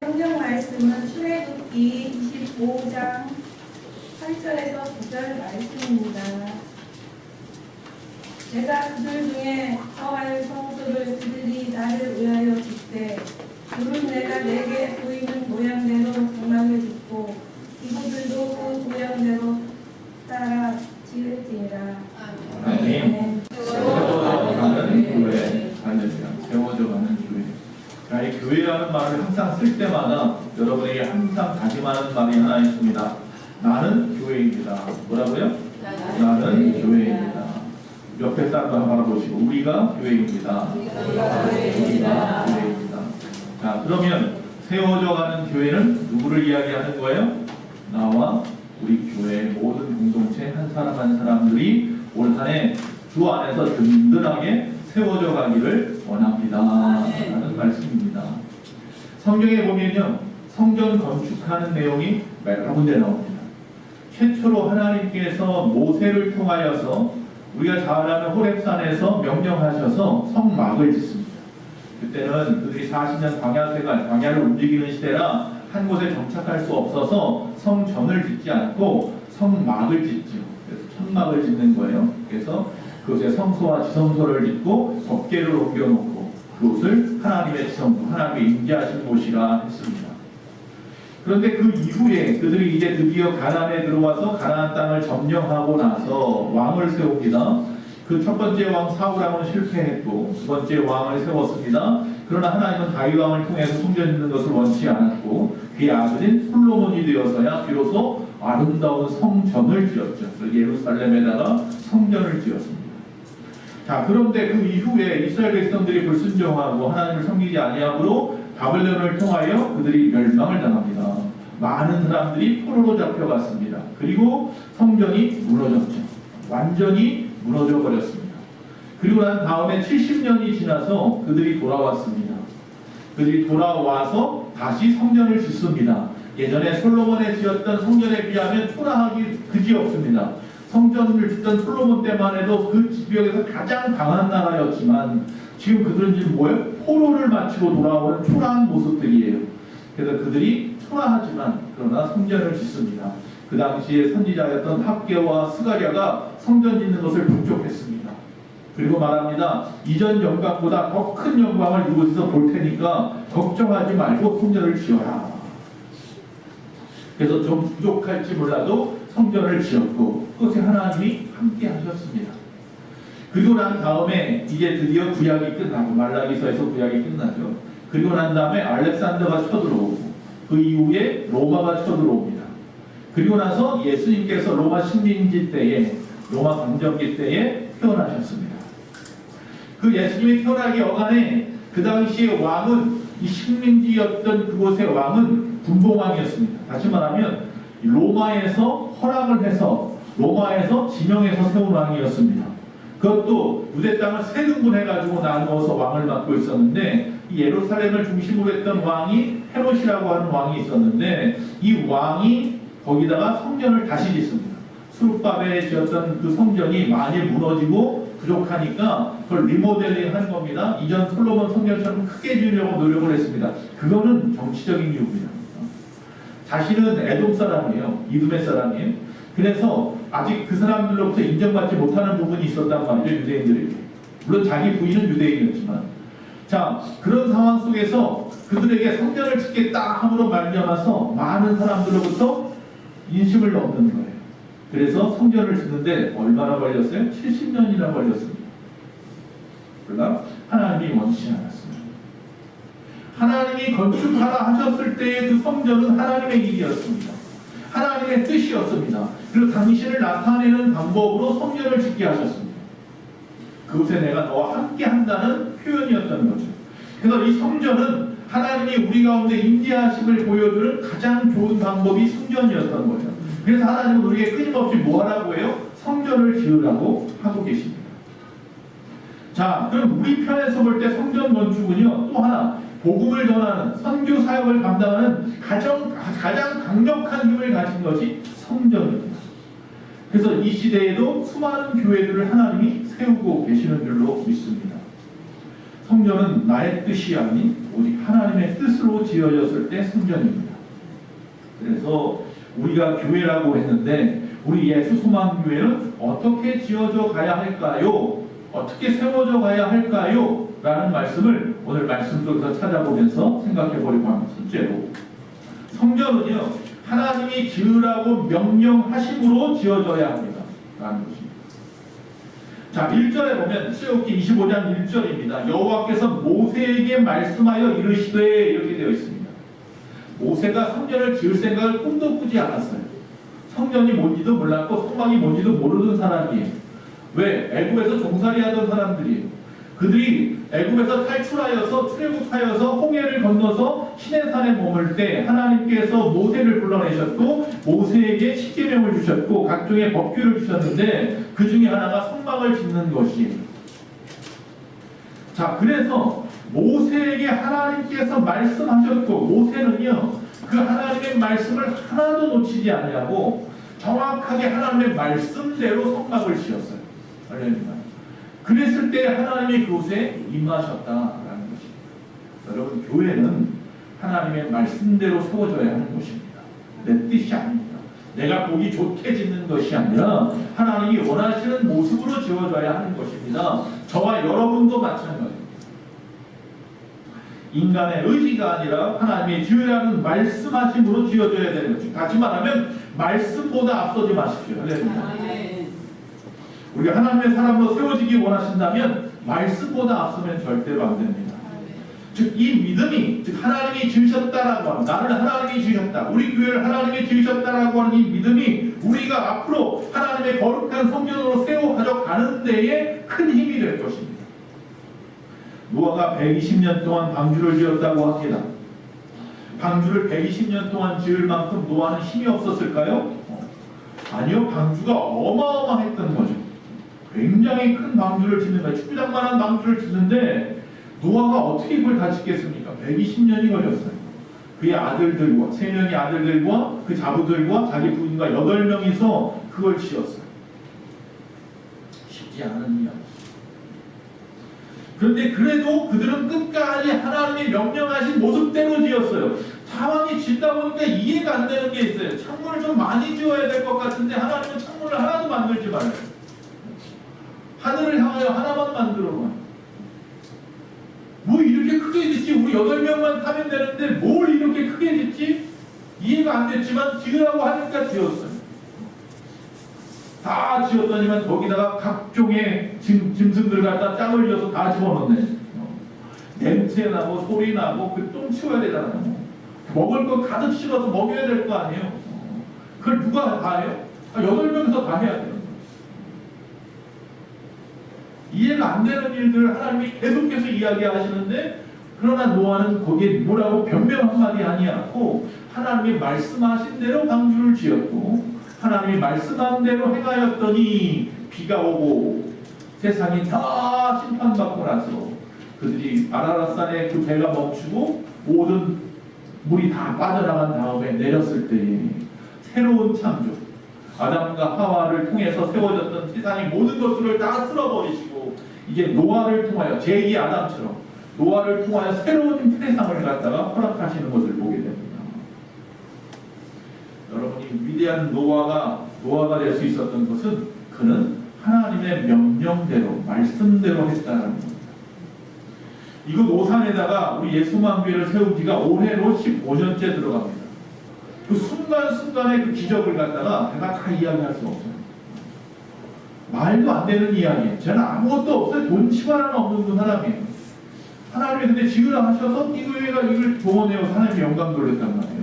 성경 말씀은 출애굽기 25장 8절에서 9절 말씀입니다. 내가 그들 중에 거할 성소를 그들이 나를 위하여 짓되 둘은 내가 내게 보이는 모양대로 장막을 짓고 이구들도 그 모양대로 따라 지을지니라. 아멘. 세워져가는 교회, 할렐루야. 세워져가는 교회. 자, 이 교회라는 말을 항상 쓸 때마다 여러분에게 항상 다짐하는 말이 하나 있습니다. 나는 교회입니다. 뭐라고요? 나는 교회입니다. 옆에 사람도 한번 바라보시고 우리가 교회입니다. 우리가 교회입니다. 자, 그러면 세워져가는 교회는 누구를 이야기하는 거예요? 나와 우리 교회 모든 공동체 한 사람 한 사람들이 올 한해 주 안에서 든든하게 세워져 가기를 원합니다 라는 말씀입니다. 성경에 보면요, 성전 건축하는 내용이 여러 군데 나옵니다. 최초로 하나님께서 모세를 통하여서 우리가 잘 아는 호렙산에서 명령하셔서 성막을 짓습니다. 그때는 그들이 40년 광야를 움직이는 시대라 한 곳에 정착할 수 없어서 성전을 짓지 않고 성막을 짓죠. 그래서 천막을 짓는 거예요. 그래서 그곳에 성소와 지성소를 짓고 법궤를 옮겨놓고 그곳을 하나님의 지성소, 하나님의 임재하신 곳이라 했습니다. 그런데 그 이후에 그들이 이제 드디어 가나안에 들어와서 가나안 땅을 점령하고 나서 왕을 세웁니다. 그 첫 번째 왕 사울왕은 실패했고 두 번째 왕을 세웠습니다. 그러나 하나님은 다윗 왕을 통해서 성전 짓는 것을 원치 않았고 그의 아들인 솔로몬이 되어서야 비로소 아름다운 성전을 지었죠. 예루살렘에다가 성전을 지었습니다. 자, 그런데 그 이후에 이스라엘 백성들이 불순종하고 하나님을 섬기지 아니함으로 바벨론을 통하여 그들이 멸망을 당합니다. 많은 사람들이 포로로 잡혀갔습니다. 그리고 성전이 무너졌죠. 완전히 무너져 버렸습니다. 그리고 난 다음에 70년이 지나서 그들이 돌아왔습니다. 그들이 돌아와서 다시 성전을 짓습니다. 예전에 솔로몬에 지었던 성전에 비하면 초라하기 그지없습니다. 성전을 짓던 솔로몬 때만 해도 그 지역에서 가장 강한 나라였지만 지금 그들은 지금 뭐예요? 포로를 마치고 돌아오는 초라한 모습들이에요. 그래서 그들이 초라하지만 그러나 성전을 짓습니다. 그 당시에 선지자였던 학개와 스가랴가 성전 짓는 것을 북적했습니다. 그리고 말합니다. 이전 영광보다 더 큰 영광을 이곳에서 볼 테니까 걱정하지 말고 성전을 지어라. 그래서 좀 부족할지 몰라도 성전을 지었고 그것에 하나님이 함께 하셨습니다. 그리고 난 다음에 이제 드디어 구약이 끝나고 말라기서에서 구약이 끝나죠. 그리고 난 다음에 알렉산더가 쳐들어오고 그 이후에 로마가 쳐들어옵니다. 그리고 나서 예수님께서 로마 식민지 때에 로마 강점기 때에 태어나셨습니다. 그 예수님이 태어나기 어간에 그 당시의 왕은 이 식민지였던 그곳의 왕은 분봉왕이었습니다. 다시 말하면 로마에서 허락을 해서 로마에서 지명해서 세운 왕이었습니다. 그것도 유대 땅을 세 등분해가지고 나누어서 왕을 맡고 있었는데 이 예루살렘을 중심으로 했던 왕이 헤롯이라고 하는 왕이 있었는데 이 왕이 거기다가 성전을 다시 짓습니다. 수룹바벨에 지었던 그 성전이 많이 무너지고 부족하니까 그걸 리모델링 한 겁니다. 이전 솔로몬 성전처럼 크게 지으려고 노력을 했습니다. 그거는 정치적인 이유입니다. 자신은 에돔 사람이에요. 이두메 사람이에요. 그래서 아직 그 사람들로부터 인정받지 못하는 부분이 있었단 말이죠. 유대인들에게. 물론 자기 부인은 유대인이었지만 자, 그런 상황 속에서 그들에게 성전을 짓겠다 함으로 말미암아서 많은 사람들로부터 인심을 얻는 거예요. 그래서 성전을 짓는데 얼마나 걸렸어요? 70년이나 걸렸습니다. 그러나 하나님이 원치 않았습니다. 하나님이 건축하라 하셨을 때의 그 성전은 하나님의 일이었습니다. 하나님의 뜻이었습니다. 그리고 당신을 나타내는 방법으로 성전을 짓게 하셨습니다. 그곳에 내가 너와 함께 한다는 표현이었던 거죠. 그래서 이 성전은 하나님이 우리 가운데 임재하심을 보여주는 가장 좋은 방법이 성전이었던 거예요. 그래서 하나님은 우리에게 끊임없이 뭐 하라고 해요? 성전을 지으라고 하고 계십니다. 자, 그럼 우리 편에서 볼 때 성전 건축은요, 또 하나 복음을 전하는 선교 사역을 감당하는 가장 강력한 힘을 가진 것이 성전입니다. 그래서 이 시대에도 수많은 교회들을 하나님이 세우고 계시는 줄로 믿습니다. 성전은 나의 뜻이 아닌 오직 하나님의 뜻으로 지어졌을 때 성전입니다. 그래서 우리가 교회라고 했는데 우리 예수소망교회는 어떻게 지어져 가야 할까요? 어떻게 세워져 가야 할까요? 라는 말씀을 오늘 말씀 속에서 찾아보면서 생각해 보려고 합니다. 첫째로 성전은요 하나님이 지으라고 명령하심으로 지어져야 합니다. 라는 것입니다. 자 1절에 보면 출애굽기 25장 1절입니다. 여호와께서 모세에게 말씀하여 이르시되 이렇게 되어 있습니다. 모세가 성전을 지을 생각을 꿈도 꾸지 않았어요. 성전이 뭔지도 몰랐고 성막이 뭔지도 모르는 사람이에요. 왜? 애굽에서 종살이하던 사람들이에요. 그들이 애굽에서 탈출하여서 출애굽하여서 홍해를 건너서 시내산에 머물 때 하나님께서 모세를 불러내셨고 모세에게 십계명을 주셨고 각종의 법규를 주셨는데 그 중에 하나가 성막을 짓는 것이에요. 자, 그래서 모세에게 하나님께서 말씀하셨고 모세는요 그 하나님의 말씀을 하나도 놓치지 아니하고 정확하게 하나님의 말씀대로 성막을 지었어요. 할렐루야. 그랬을 때 하나님이 그곳에 임하셨다라는 것입니다. 여러분 교회는 하나님의 말씀대로 세워져야 하는 것입니다. 내 뜻이 아닙니다. 내가 보기 좋게 짓는 것이 아니라 하나님이 원하시는 모습으로 지어져야 하는 것입니다. 저와 여러분도 마찬가지입니다. 인간의 의지가 아니라 하나님이 지으라는 하는 말씀하심으로 지어져야 되는 거죠. 다시 말하면 말씀보다 앞서지 마십시오. 할렐루야. 우리가 하나님의 사람으로 세워지기 원하신다면 말씀보다 앞서면 절대로 안 됩니다. 즉 이 믿음이 즉 하나님이 지으셨다라고 하는 나를 하나님이 지으셨다 우리 교회를 하나님이 지으셨다라고 하는 이 믿음이 우리가 앞으로 하나님의 거룩한 성전으로 세워 가져가는 데에 큰 힘이 될 것입니다. 노아가 120년 동안 방주를 지었다고 합니다. 방주를 120년 동안 지을 만큼 노아는 힘이 없었을까요? 아니요. 방주가 어마어마했던 거죠. 굉장히 큰 방주를 짓는 거예요. 축구장만한 방주를 짓는데 노아가 어떻게 이걸 다 짓겠습니까? 120년이 걸렸어요. 그의 아들들과 3명의 아들들과 그 자부들과 자기 부인과 8명이서 그걸 지었어요. 쉽지 않은 이야기. 그런데 그래도 그들은 끝까지 하나님이 명령하신 모습대로 지었어요. 자만이 짓다 보니까 이해가 안 되는 게 있어요. 창문을 좀 많이 지어야 될 것 같은데 하나님은 창문을 하나도 만들지 말아요. 하늘을 향하여 하나만 만들어봐요. 뭐 이렇게 크게 짓지? 우리 8명만 타면 되는데 뭘 이렇게 크게 짓지? 이해가 안 됐지만 지으라고 하니까 지었어요. 다 지었더니만 거기다가 각종의 짐승들 갖다 짝을 지어서 다 집어넣네. 냄새 나고 소리 나고 그 똥 치워야 되잖아요. 먹을 거 가득 실어서 먹여야 될 거 아니에요. 그걸 누가 다 해요? 8명이서 다 해야 돼요. 이해가 안 되는 일들을 하나님이 계속해서 이야기하시는데 그러나 노아는 거기에 뭐라고 변명 한마디 아니었고 하나님이 말씀하신 대로 방주를 지었고 하나님이 말씀한 대로 행하였더니 비가 오고 세상이 다 심판받고 나서 그들이 아라랏산에 그 배가 멈추고 모든 물이 다 빠져나간 다음에 내렸을 때에 새로운 창조 아담과 하와를 통해서 세워졌던 세상의 모든 것들을 다 쓸어버리시고 이제 노아를 통하여 제2 아담처럼 노아를 통하여 새로운 세상을 갖다가 허락하시는 것을 보게 됩니다. 여러분이 위대한 노아가 될 수 있었던 것은 그는 하나님의 명령대로 말씀대로 했다는 겁니다. 이곳 오산에다가 우리 예수만교회를 세운 지가 올해로 15년째 들어갑니다. 그 순간순간의 그 기적을 갖다가 제가 다 이야기할 수 없어요. 말도 안 되는 이야기예요. 저는 아무것도 없어요. 돈 10원 하나 없는 사람이에요. 하나님이 근데 지으라 하셔서 이 교회가 이걸 동원해서 하나님의 영광 돌렸단 말이에요.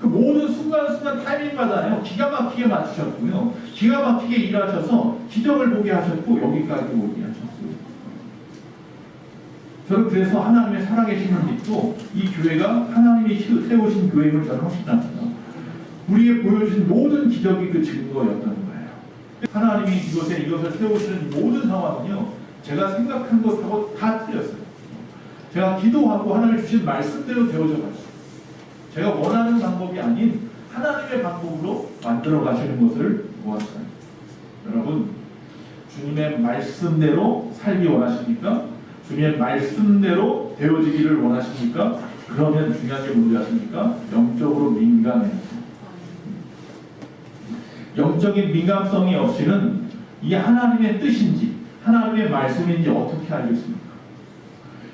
그 모든 순간순간 타이밍마다요 기가 막히게 맞추셨고요. 기가 막히게 일하셔서 기적을 보게 하셨고 여기까지 오게 하셨어요. 저는 그래서 하나님의 살아계심을 믿고 이 교회가 하나님이 세우신 교회임을 저는 확신합니다. 우리에게 보여주신 모든 기적이 그 증거였던 거예요. 하나님이 이것을 세우시는 모든 상황은요 제가 생각한 것하고 다 틀렸어요. 제가 기도하고 하나님이 주신 말씀대로 되어져 갔어요. 제가 원하는 방법이 아닌 하나님의 방법으로 만들어 가시는 것을 보았어요. 여러분 주님의 말씀대로 살기 원하십니까? 주님의 말씀대로 되어지기를 원하십니까? 그러면 중요한 게 뭔지 아십니까? 영적으로 민감해요. 영적인 민감성이 없이는 이게 하나님의 뜻인지 하나님의 말씀인지 어떻게 알겠습니까?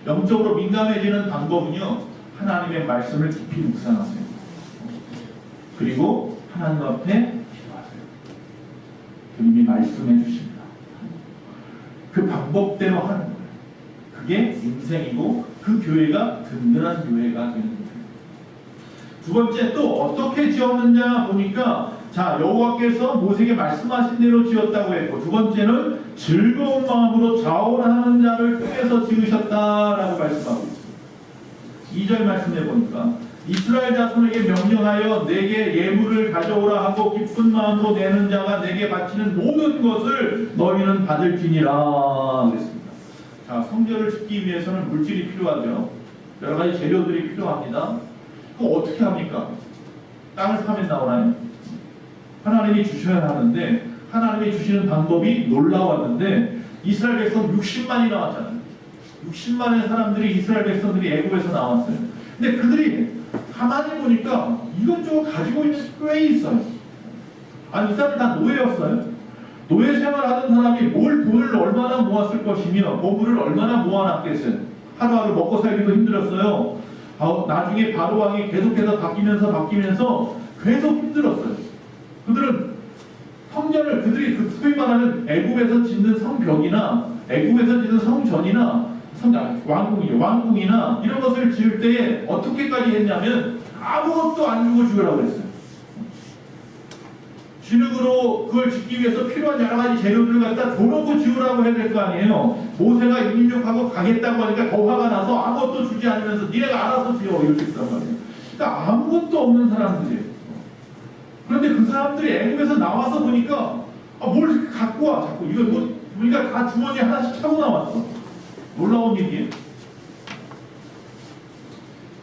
영적으로 민감해지는 방법은요, 하나님의 말씀을 깊이 묵상하세요. 그리고 하나님 앞에 기도하세요. 주님이 말씀해 주십니다. 그 방법대로 하는 거예요. 그게 인생이고 그 교회가 든든한 교회가 되는 거예요. 두 번째, 또 어떻게 지었느냐 보니까, 자, 여호와께서 모세에게 말씀하신 대로 지었다고 했고, 두 번째는 즐거운 마음으로 자원하는 자를 통해서 지으셨다라고 말씀하고 있습니다. 2절 말씀해 보니까, 이스라엘 자손에게 명령하여 내게 예물을 가져오라 하고 기쁜 마음으로 내는 자가 내게 바치는 모든 것을 너희는 받을지니라 그랬습니다. 자, 성전을 짓기 위해서는 물질이 필요하죠. 여러 가지 재료들이 필요합니다. 그럼 어떻게 합니까? 땅을 파면 나오나요? 하나님이 주셔야 하는데, 하나님이 주시는 방법이 놀라웠는데, 이스라엘 백성 60만이 나왔잖아요. 60만의 사람들이, 이스라엘 백성들이 애굽에서 나왔어요. 근데 그들이 가만히 보니까 이것저것 가지고 있는 게 꽤 있어요. 아니, 이 사람이 다 노예였어요. 노예 생활하던 사람이 뭘 돈을 얼마나 모았을 것이며 보물을 얼마나 모아놨겠어요. 하루하루 먹고 살기도 힘들었어요. 나중에 바로 왕이 계속해서 바뀌면서 계속 힘들었어요. 그들은 성전을, 그들이 그 소위 말하는 애굽에서 짓는 성벽이나 애굽에서 짓는 성전이나 왕궁이나 이런 것을 지을 때에 어떻게까지 했냐면 아무것도 안 주고 지으라고 했어요. 진흙으로 그걸 짓기 위해서 필요한 여러 가지 재료들을 갖다 줘놓고 지으라고 해야 될 거 아니에요. 모세가 인민족하고 가겠다고 하니까 더 화가 나서 아무것도 주지 않으면서 니네가 알아서 지어 이렇게 했단 말이에요. 그러니까 아무것도 없는 사람들이에요. 그런데 그 사람들이 애굽에서 나와서 보니까 뭘 이렇게 갖고 와 자꾸 이거 뭐 보니까 다 주머니에 하나씩 차고 나왔어. 놀라운 일이에요.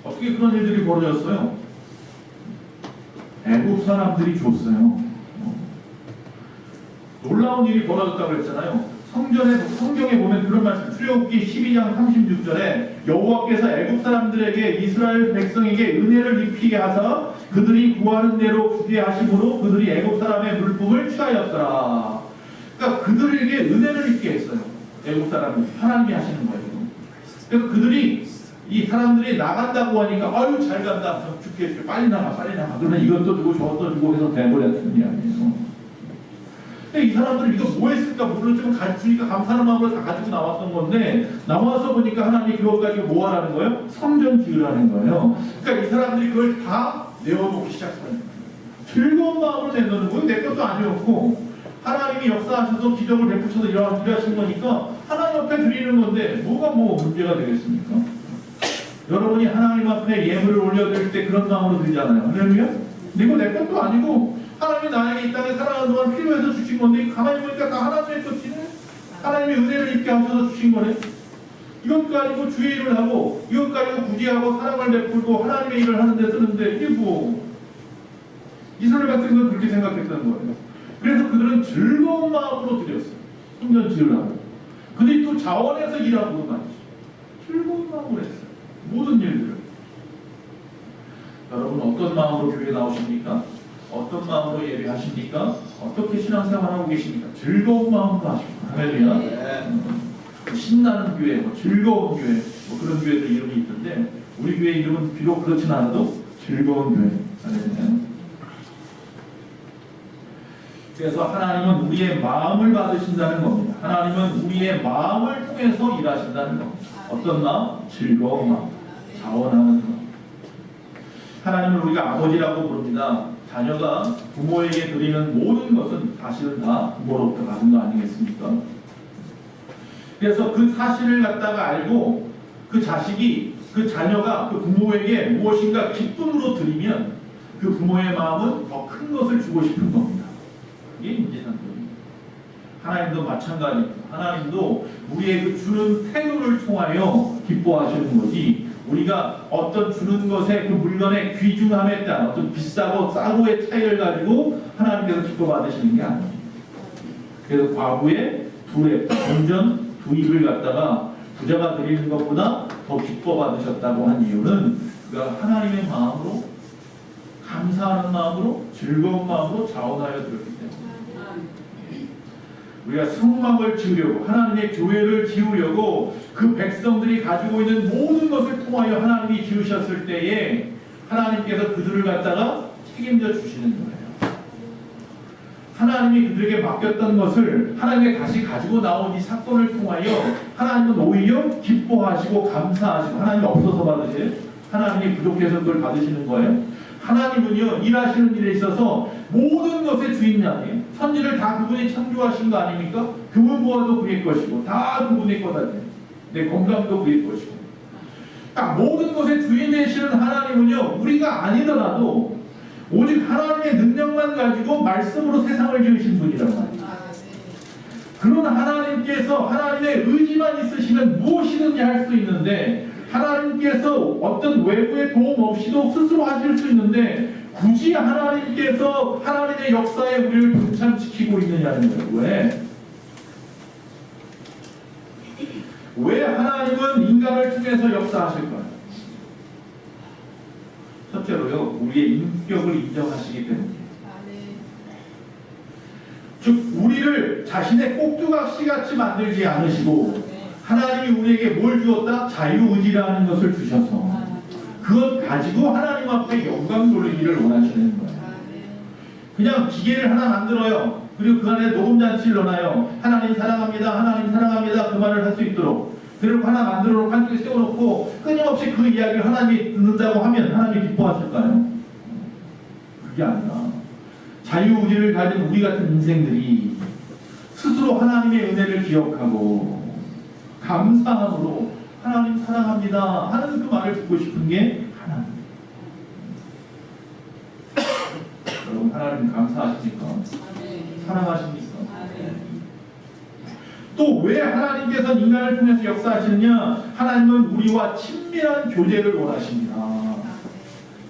어떻게 그런 일들이 벌어졌어요? 애굽 사람들이 줬어요. 놀라운 일이 벌어졌다고 했잖아요. 성경에 보면 그런 말씀, 출애굽기 12장 36절에 여호와께서 애굽 사람들에게 이스라엘 백성에게 은혜를 입히게 하사 그들이 구하는 대로 주게 하심으로 그들이 애굽 사람의 물품을 취하였더라. 그러니까 그들에게 은혜를 입게 했어요. 애굽 사람이 하나님이 하시는 거예요. 그래서 그들이 이 사람들이 나간다고 하니까 아유 잘 간다, 죽게 빨리 나가. 그러면 이것도 주고 저것도 주고 해서 돼버렸던 이야기예요. 근데 이 사람들은 이거 뭐 했을까? 물론 좀 가지니까 감사하는 마음으로 다 가지고 나왔던 건데, 나와서 보니까 하나님이 그것 가지고 뭐 하라는 거예요? 성전 지으라는 거예요. 그러니까 이 사람들이 그걸 다 내어놓기 시작하는 거예요. 즐거운 마음으로 내놓는 거예요. 내 것도 아니었고 하나님이 역사하셔서 기적을 베푸셔서 일하신 거니까 하나님 앞에 드리는 건데 뭐가 문제가 되겠습니까? 여러분이 하나님 앞에 예물을 올려드릴 때 그런 마음으로 드리잖아요. 할렐루야? 근데 이거 내 것도 아니고 하나님이 나에게 이 땅에 살아가는 동안 필요해서 주신 건데, 가만히 보니까 다 하나님의 것이네. 하나님의 은혜를 입게 하셔서 주신 거네. 이것 가지고 주의 일을 하고 이것 가지고 구제하고 사랑을 베풀고 하나님의 일을 하는 데 쓰는데 이게 뭐, 이스라엘 같은 건 그렇게 생각했다는 거예요. 그래서 그들은 즐거운 마음으로 드렸어요. 성전 지으라고. 그들이 또 자원해서 일하고 말이죠. 즐거운 마음으로 했어요. 모든 일들을. 여러분 어떤 마음으로 교회에 나오십니까? 어떤 마음으로 예배하십니까? 어떻게 신앙생활하고 계십니까? 즐거운 마음으로 하십니까? 할렐루야. 신나는 교회, 즐거운 교회, 그런 교회들 이름이 있던데, 우리 교회 이름은 비록 그렇진 않아도 즐거운 교회. 할렐루야. 그래서 하나님은 우리의 마음을 받으신다는 겁니다. 하나님은 우리의 마음을 통해서 일하신다는 겁니다. 어떤 마음? 즐거운 마음, 자원하는 마음. 하나님은 우리가 아버지라고 부릅니다. 자녀가 부모에게 드리는 모든 것은 사실은 다 부모로부터 받은 거 아니겠습니까? 그래서 그 사실을 갖다가 알고 그 자식이, 그 자녀가 그 부모에게 무엇인가 기쁨으로 드리면 그 부모의 마음은 더 큰 것을 주고 싶은 겁니다. 이게 인지상정입니다. 하나님도 마찬가지입니다. 하나님도 우리의 그 주는 태도를 통하여 기뻐하시는 거지, 우리가 어떤 주는 것의 그 물건의 귀중함에 따라 어떤 비싸고 싸고의 차이를 가지고 하나님께서 기뻐 받으시는 게 아닙니다. 그래서 과부의 두 입을 갖다가 부자가 드리는 것보다 더 기뻐 받으셨다고 한 이유는 그가 하나님의 마음으로 감사하는 마음으로 즐거운 마음으로 자원하여 드렸기 때문에 우리가 성막을 지으려고 하나님의 교회를 지으려고 그 백성들이 가지고 있는 모든 것을 통하여 하나님이 지으셨을 때에 하나님께서 그들을 갖다가 책임져 주시는 거예요. 하나님이 그들에게 맡겼던 것을 하나님이 다시 가지고 나온 이 사건을 통하여 하나님은 오히려 기뻐하시고 감사하시고 하나님이 없어서 받으세요? 하나님이 부족해서 그걸 받으시는 거예요? 하나님은요 일하시는 일에 있어서 모든 것의 주인이 아니에요. 천지를 다 그분이 창조하신 거 아닙니까? 그분 보아도 그의 것이고 다 그분의 것 아니에요. 내 건강도 그의 것이고 모든 것의 주인 되시는 하나님은요 우리가 아니더라도 오직 하나님의 능력만 가지고 말씀으로 세상을 지으신 분이란 말이에요. 그런 하나님께서 하나님의 의지만 있으시면 무엇이든지 할 수 있는데 하나님께서 어떤 외부의 도움 없이도 스스로 하실 수 있는데 굳이 하나님께서 하나님의 역사에 우리를 동참시키고 있느냐는 거예요. 왜 하나님은 인간을 통해서 역사하실까요? 첫째로요, 우리의 인격을 인정하시기 때문이에요. 즉, 우리를 자신의 꼭두각시 같이 만들지 않으시고 하나님이 우리에게 뭘 주었다? 자유의지라는 것을 주셔서 그것 가지고 하나님 앞에 영광 돌리기를 원하시는 거예요. 그냥 기계를 하나 만들어요. 그리고 그 안에 녹음장치를 넣어놔요. 하나님 사랑합니다. 하나님 사랑합니다. 그 말을 할 수 있도록. 그리고 하나 만들어 놓고 한쪽에 세워놓고 끊임없이 그 이야기를 하나님이 듣는다고 하면 하나님이 기뻐하실까요? 그게 아니라 자유의지를 가진 우리 같은 인생들이 스스로 하나님의 은혜를 기억하고 감사함으로 하나님 사랑합니다 하는 그 말을 듣고 싶은 게 하나님. 여러분 하나님 감사하십니까? 사랑하십니까? 또 왜 하나님께서 인간을 통해서 역사하시느냐? 하나님은 우리와 친밀한 교제를 원하십니다.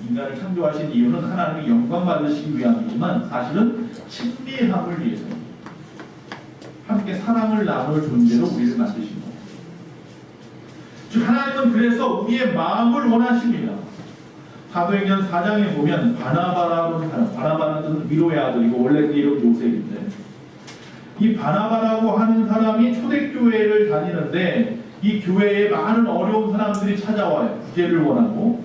인간을 창조하신 이유는 하나님이 영광 받으시기 위함이지만 사실은 친밀함을 위해서입니다. 함께 사랑을 나눌 존재로 우리를 만드신 거예요. 즉 하나님은 그래서 우리의 마음을 원하십니다. 사도행전 4장에 보면 바나바라는 사람, 바나바라는 뜻은 미로의 아들이고 원래 그 이름 요셉인데 이 바나바라고 하는 사람이 초대교회를 다니는데 이 교회에 많은 어려운 사람들이 찾아와요. 구제를 원하고.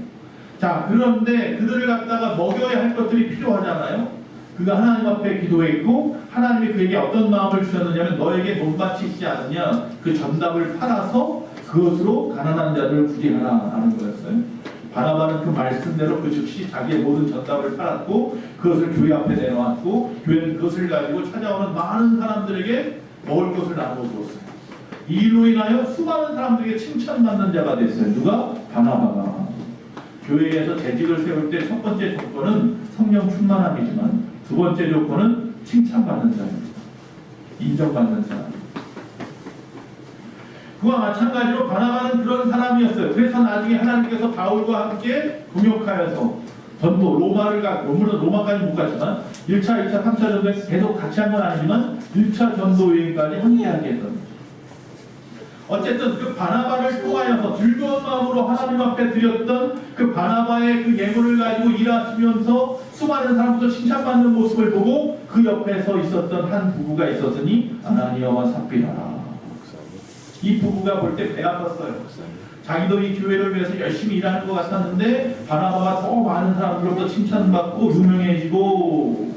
자, 그런데 그들을 갖다가 먹여야 할 것들이 필요하잖아요. 그가 하나님 앞에 기도했고 하나님이 그에게 어떤 마음을 주셨느냐면 너에게 논밭이 있지 않느냐 그 전답을 팔아서 그것으로 가난한 자들을 구제하라 하는 거였어요. 바나바는 그 말씀대로 그 즉시 자기의 모든 전답을 팔았고 그것을 교회 앞에 내놓았고 교회는 그것을 가지고 찾아오는 많은 사람들에게 먹을 것을 나누어 주었어요. 이 일로 인하여 수많은 사람들에게 칭찬받는 자가 됐어요. 누가? 바나바가. 교회에서 재직을 세울 때 첫 번째 조건은 성령 충만함이지만 두 번째 조건은 칭찬받는 자입니다. 인정받는 사람. 그와 마찬가지로 바나바는 그런 사람이었어요. 그래서 나중에 하나님께서 바울과 함께 동역하여서 전도 로마까지 못 갔지만 1차, 2차, 3차 전도에 계속 같이 한 건 아니지만 1차 전도 여행까지 함께하게 했던 거죠. 어쨌든 그 바나바를 통하여서 즐거운 마음으로 하나님 앞에 드렸던 그 바나바의 그 예물을 가지고 일하시면서 수많은 사람부터 칭찬받는 모습을 보고 그 옆에 서 있었던 한 부부가 있었으니 아나니아와 삽비라라. 이 부부가 볼 때 배 아팠어요. 자기도 이 교회를 위해서 열심히 일하는 것 같았는데 바나바가 더 많은 사람들로부터 칭찬받고 유명해지고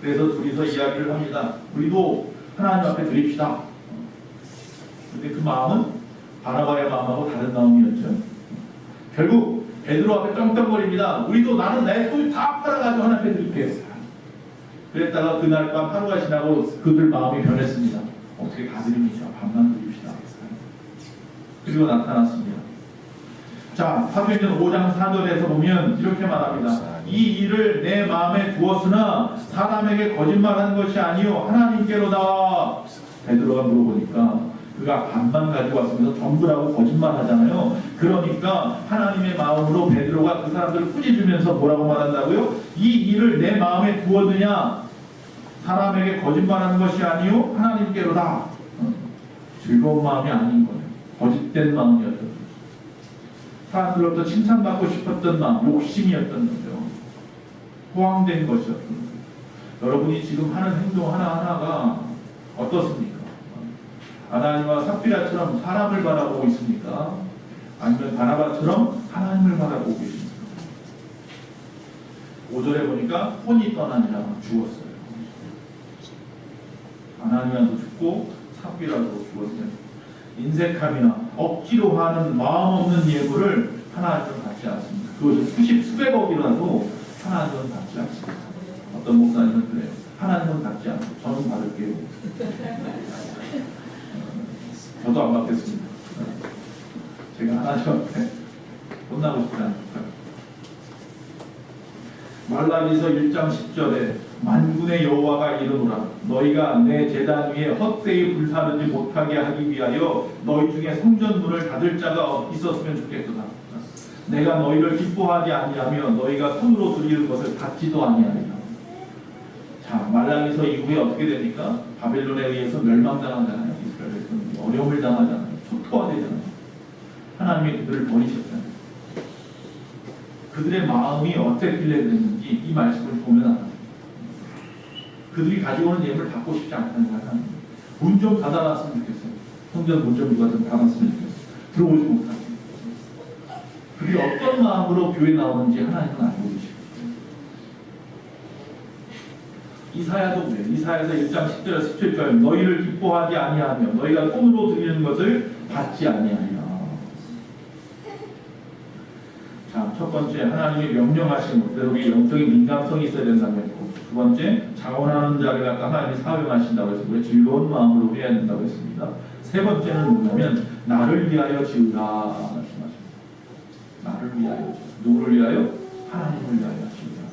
그래서 둘이서 이야기를 합니다. 우리도 하나님 앞에 드립시다. 근데 그 마음은 바나바의 마음하고 다른 마음이었죠. 결국 베드로 앞에 떵떵거립니다. 우리도 나는 내 소유 다 팔아가지고 하나님 앞에 드릴게요. 그랬다가 그날 밤 하루가 지나고 그들 마음이 변했습니다. 어떻게 가드립니까? 밥만 드립시다. 그리고 나타났습니다. 자, 사도행전 5장 4절에서 보면 이렇게 말합니다. 이 일을 내 마음에 두었으나 사람에게 거짓말한 것이 아니요 하나님께로다. 베드로가 물어보니까 그가 반만 가지고 왔으면서 전부라고 거짓말하잖아요. 그러니까 하나님의 마음으로 베드로가 그 사람들을 꾸짖으면서 뭐라고 말한다고요? 이 일을 내 마음에 두었느냐? 사람에게 거짓말하는 것이 아니요 하나님께로다. 즐거운 마음이 아닌 거예요. 거짓된 마음이었던 거죠. 사람들로부터 칭찬받고 싶었던 마음, 욕심이었던 거죠. 호황된 것이었던 거죠. 여러분이 지금 하는 행동 하나하나가 어떻습니까? 아나니와 삽비라처럼 사람을 바라보고 있습니까? 아니면 바나바처럼 하나님을 바라보고 계십니까? 5절에 보니까 혼이 떠나니라 죽었어요. 아나니아도 죽고 삽비라도 죽었어요. 인색함이나 억지로 하는 마음 없는 예물을 하나님은 받지 않습니다. 그것을 수백억이라도 하나님은 받지 않습니다. 어떤 목사님은 그래요. 하나님은 받지 않고 저는 받을게요. 저도 안 받겠습니다. 제가 하나님한테 혼나고 싶지 않을까요? 말라기서 1장 10절에 만군의 여호와가 이르노라 너희가 내 제단 위에 헛되이 불사르지 못하게 하기 위하여 너희 중에 성전문을 닫을 자가 있었으면 좋겠도다. 내가 너희를 기뻐하지 아니하며 너희가 손으로 드리는 것을 받지도 아니하리라. 자, 말라기서 이후에 어떻게 됩니까? 바벨론에 의해서 멸망당하잖아요. 이스라엘 백성들이 어려움을 당하잖아요. 초토화되잖아요. 하나님이 그들을 버리셨잖아요. 그들의 마음이 어떻게 됐는지 이 말씀을 보면 알아요. 그들이 가지고 오는 예물을 받고 싶지 않다는 거야. 문 좀 닫아놨으면 좋겠어요. 성전 문 좀 누가 좀 닫았으면 좋겠어요. 들어오지 못하게. 그들이 어떤 마음으로 교회에 나오는지 하나님은 알고 계시고. 이사야도 그래요. 이사야서 1장 10절에서 17절 너희를 기뻐하지 아니하며 너희가 손으로 드리는 것을 받지 아니하리라. 자, 첫 번째 하나님이 명령하신 것대로 우리 영적인 민감성이 있어야 된다고 했고, 두 번째 자원하는 자를 갖다 하나님이 사용하신다고 해서 우리 즐거운 마음으로 해야 된다고 했습니다. 세 번째는 뭐냐면 나를 위하여 지으라 말씀하십니다. 나를 위하여 누구를 위하여? 하나님을 위하여 지으라.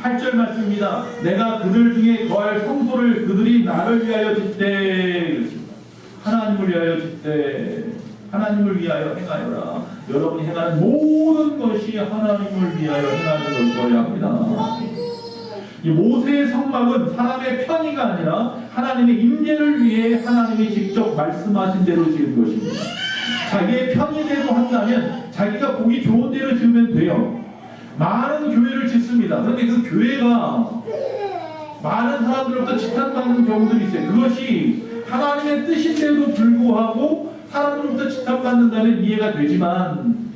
8절 말씀입니다. 내가 그들 중에 거할 성소를 그들이 나를 위하여 짓되 하나님을 위하여 짓되 하나님을 위하여 행하여라. 여러분이 행하는 모든 것이 하나님을 위하여 행하는 것이어야 합니다. 이 모세의 성막은 사람의 편의가 아니라 하나님의 임재를 위해 하나님이 직접 말씀하신 대로 지은 것입니다. 자기의 편의대로 한다면 자기가 보기 좋은 대로 지으면 돼요. 많은 교회를 짓습니다. 그런데 그 교회가 많은 사람들로부터 지탄받는 경우들이 있어요. 그것이 하나님의 뜻인데도 불구하고 사람들로부터 지탄받는다면 이해가 되지만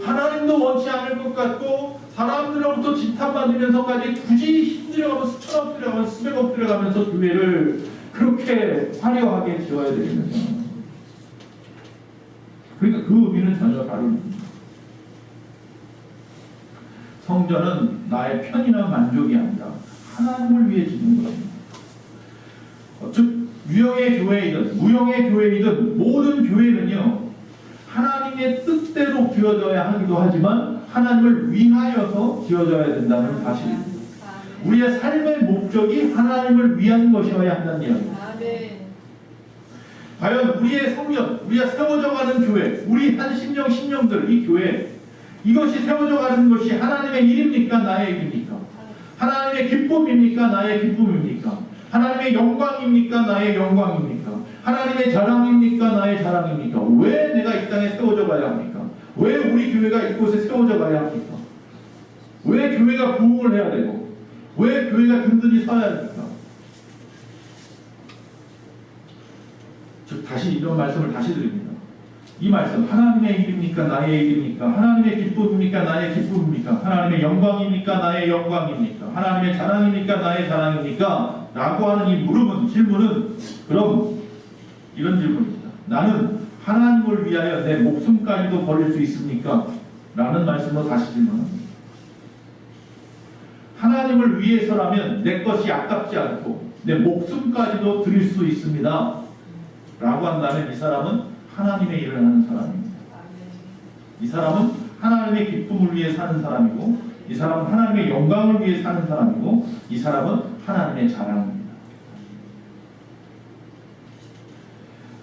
하나님도 원치 않을 것 같고 사람들로부터 지탄받으면서까지 굳이 힘들어가면 수천억 들어가면 수백억 들어가면서 교회를 그렇게 화려하게 지어야 되겠느냐. 그러니까 그 의미는 전혀 다릅니다. 성전은 나의 편이나 만족이 아니라 하나님을 위해 짓는 것입니다. 즉 유형의 교회이든 무형의 교회이든 모든 교회는요 하나님의 뜻대로 지어져야 하기도 하지만 하나님을 위하여서 지어져야 된다는 사실입니다. 우리의 삶의 목적이 하나님을 위한 것이어야 한다는 이야기입니다. 과연 우리의 성전, 우리가 세워져가는 교회, 우리 한 심령들 이 교회 이것이 세워져가는 것이 하나님의 일입니까? 나의 일입니까? 하나님의 기쁨입니까? 나의 기쁨입니까? 하나님의 영광입니까? 나의 영광입니까? 하나님의 자랑입니까? 나의 자랑입니까? 왜 내가 이 땅에 세워져 가야 합니까? 왜 우리 교회가 이곳에 세워져 가야 합니까? 왜 교회가 부흥을 해야 되고 왜 교회가 든든히 서야 합니까? 즉 다시 이런 말씀을 다시 드립니다. 이 말씀 하나님의 일입니까? 나의 일입니까? 하나님의 기쁨입니까? 나의 기쁨입니까? 하나님의 영광입니까? 나의 영광입니까? 하나님의 자랑입니까? 나의 자랑입니까? 라고 하는 이 질문은 그럼 이런 질문입니다. 나는 하나님을 위하여 내 목숨까지도 버릴 수 있습니까? 라는 말씀으로 다시 질문합니다. 하나님을 위해서라면 내 것이 아깝지 않고 내 목숨까지도 드릴 수 있습니다. 라고 한다면 이 사람은 하나님의 일을 하는 사람입니다. 이 사람은 하나님의 기쁨을 위해 사는 사람이고 이 사람은 하나님의 영광을 위해 사는 사람이고 이 사람은 하나님의 자랑입니다.